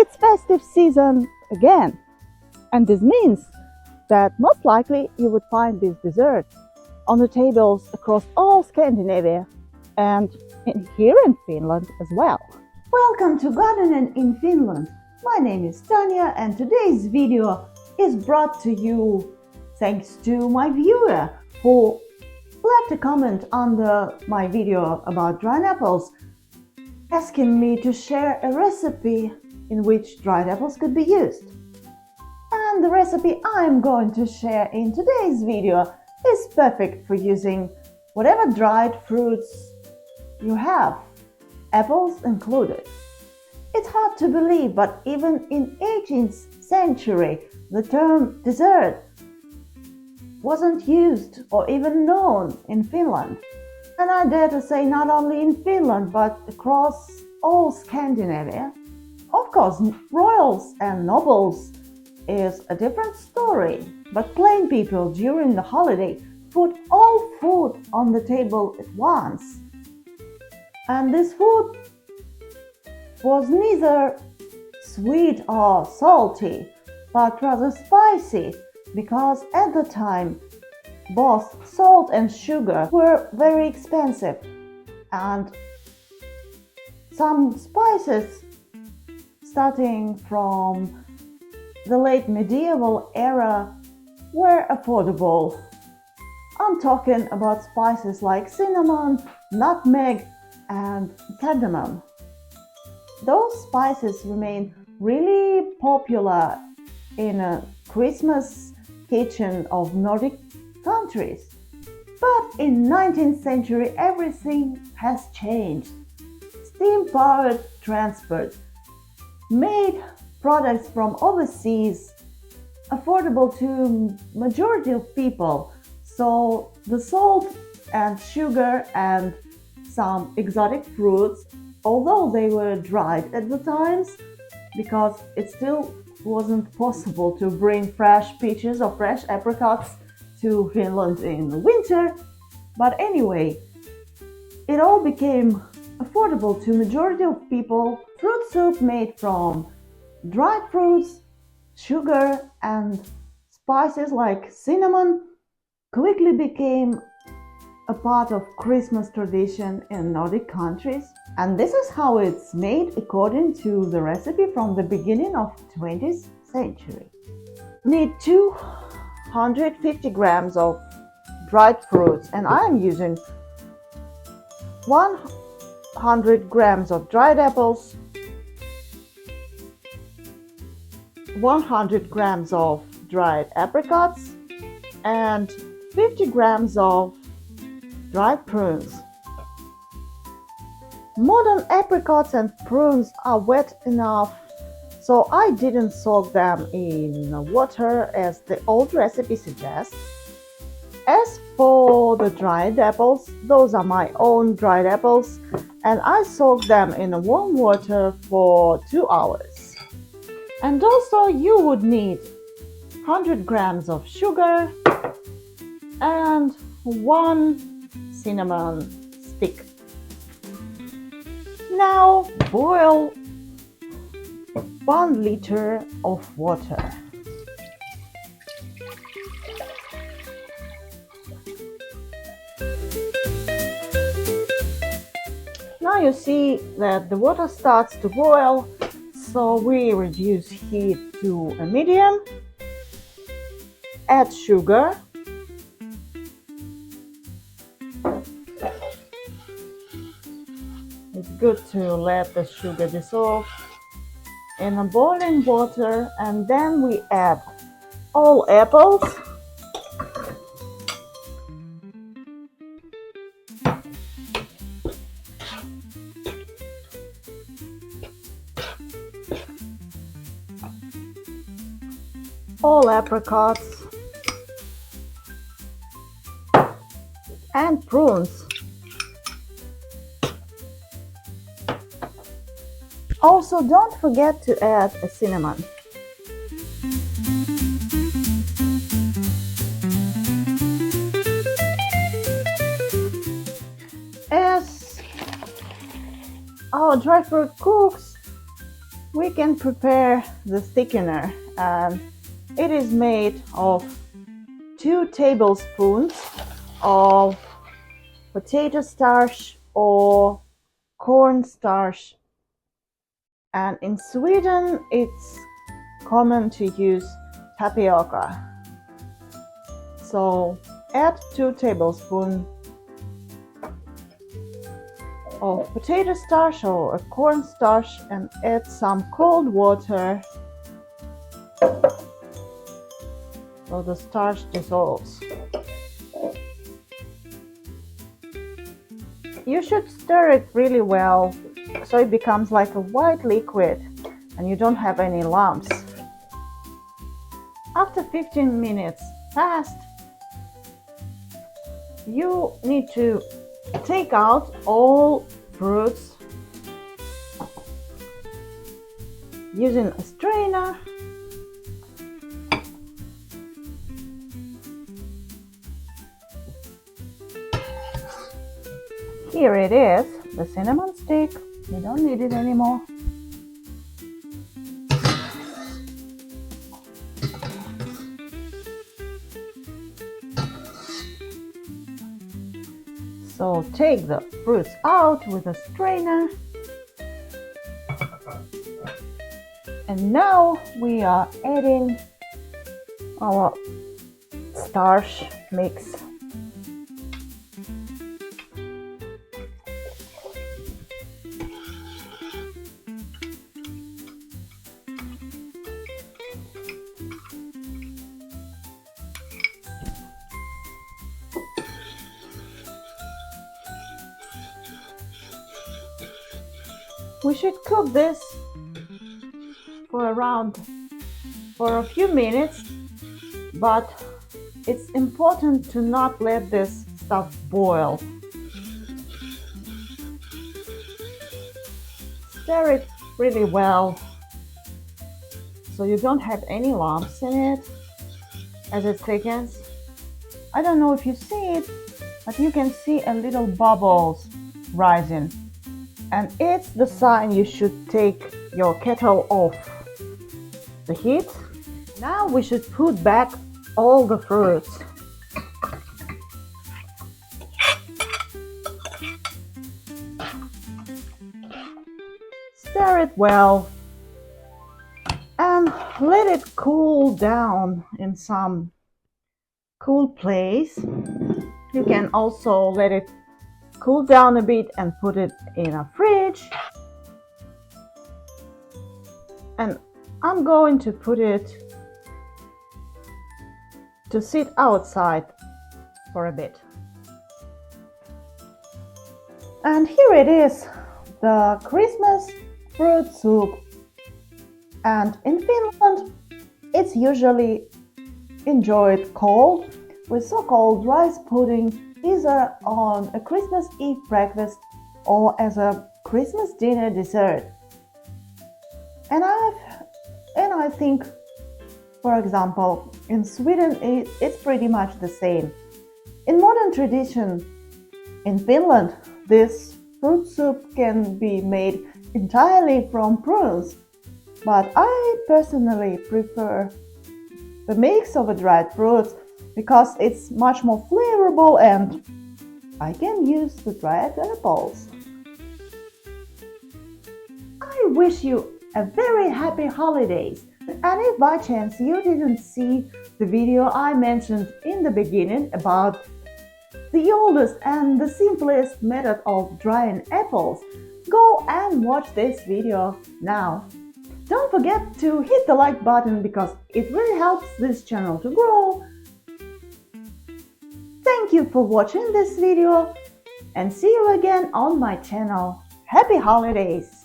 it's festive season again, and this means that most likely you would find this dessert on the tables across all Scandinavia and here in Finland as well. Welcome to Gardening in Finland. My name is Tanya and today's video is brought to you thanks to my viewer who left a comment under my video about dried apples, asking me to share a recipe in which dried apples could be used. And the recipe I'm going to share in today's video is perfect for using whatever dried fruits you have, apples included. It's hard to believe, but even in 18th century, the term dessert wasn't used or even known in Finland. And I dare to say not only in Finland, but across all Scandinavia. Of course, royals and nobles is a different story, but plain people during the holiday put all food on the table at once. And this food was neither sweet or salty, but rather spicy, because at the time both salt and sugar were very expensive, and some spices starting from the late medieval era were affordable. I'm talking about spices like cinnamon, nutmeg, and cardamom. Those spices remain really popular in a Christmas kitchen of Nordic countries. But in 19th century everything has changed. Steam-powered transport made products from overseas affordable to majority of people. So the salt and sugar and some exotic fruits, although they were dried at the times, because it still wasn't possible to bring fresh peaches or fresh apricots to Finland in the winter. But anyway, it all became affordable to majority of people. Fruit soup made from dried fruits, sugar, and spices like cinnamon quickly became a part of Christmas tradition in Nordic countries. And this is how it's made according to the recipe from the beginning of 20th century. Need 250 grams of dried fruits, and I'm using 100 grams of dried apples, 100 grams of dried apricots, and 50 grams of dried prunes. Modern apricots and prunes are wet enough, so I didn't soak them in water as the old recipe suggests. As for the dried apples, those are my own dried apples, and I soaked them in warm water for 2 hours. And also you would need 100 grams of sugar and 1 cinnamon stick. Now boil 1 liter of water. Now you see that the water starts to boil, so we reduce heat to a medium. Add sugar. It's good to let the sugar dissolve in a boiling water, and then we add all apples, all apricots, and prunes. Also, don't forget to add a cinnamon. As our dry fruit cooks, we can prepare the thickener, and it is made of 2 tablespoons of potato starch or corn starch, and in Sweden it's common to use tapioca. So add 2 tablespoons of potato starch or a corn starch and add some cold water so the starch dissolves. You should stir it really well so it becomes like a white liquid and you don't have any lumps. After 15 minutes passed, you need to take out all fruits using a strainer. Here it is, the cinnamon stick. You don't need it anymore. So take the fruits out with a strainer. And now we are adding our starch mix. We should cook this for a few minutes, but it's important to not let this stuff boil. Stir it really well so you don't have any lumps in it as it thickens. I don't know if you see it, but you can see a little bubbles rising. And it's the sign you should take your kettle off the heat. Now we should put back all the fruits. Stir it well and let it cool down in some cool place. You can also let it cool down a bit and put it in a fridge. And I'm going to put it to sit outside for a bit. And here it is, the Christmas fruit soup. And in Finland, it's usually enjoyed cold with so-called rice pudding, either on a Christmas Eve breakfast or as a Christmas dinner dessert. And I think, for example, in Sweden it's pretty much the same. In modern tradition in Finland, this fruit soup can be made entirely from prunes, but I personally prefer the mix of dried fruits because it's much more flavorful and I can use the dried apples. I wish you a very happy holidays, and if by chance you didn't see the video I mentioned in the beginning about the oldest and the simplest method of drying apples, go and watch this video now. Don't forget to hit the like button because it really helps this channel to grow. Thank you for watching this video and see you again on my channel. Happy holidays!